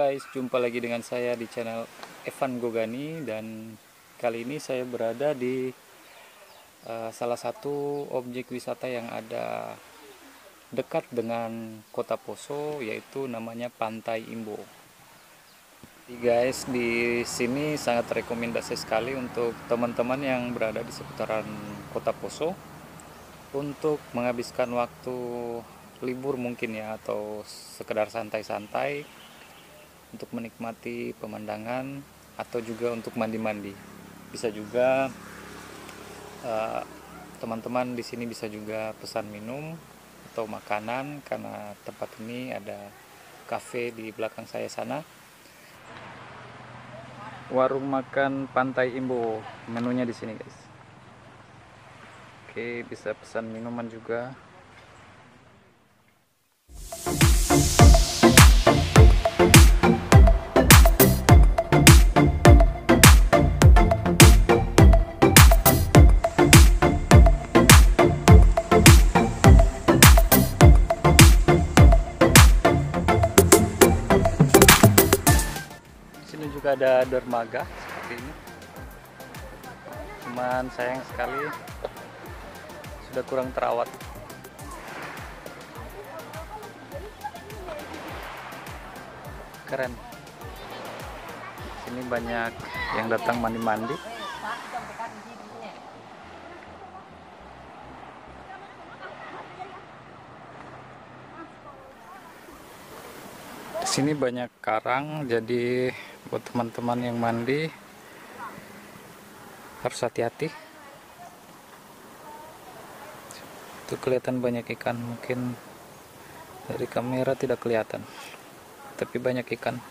guys, jumpa lagi dengan saya di channel Evan Gogani. Dan kali ini saya berada di salah satu objek wisata yang ada dekat dengan kota Poso, yaitu namanya Pantai Imbo. Jadi guys, di sini sangat rekomendasi sekali untuk teman-teman yang berada di seputaran kota Poso untuk menghabiskan waktu libur mungkin ya, atau sekedar santai-santai untuk menikmati pemandangan, atau juga untuk mandi-mandi. Bisa juga teman-teman di sini bisa juga pesan minum atau makanan, karena tempat ini ada cafe di belakang saya sana. Warung makan Pantai Imbo, menunya di sini guys. Oke, bisa pesan minuman juga. Sini juga ada dermaga seperti ini. Cuman sayang sekali sudah kurang terawat. Keren. Sini banyak yang datang mandi-mandi. Di sini banyak karang, jadi buat teman-teman yang mandi harus hati-hati. Itu kelihatan banyak ikan, mungkin dari kamera tidak kelihatan, tapi banyak ikan.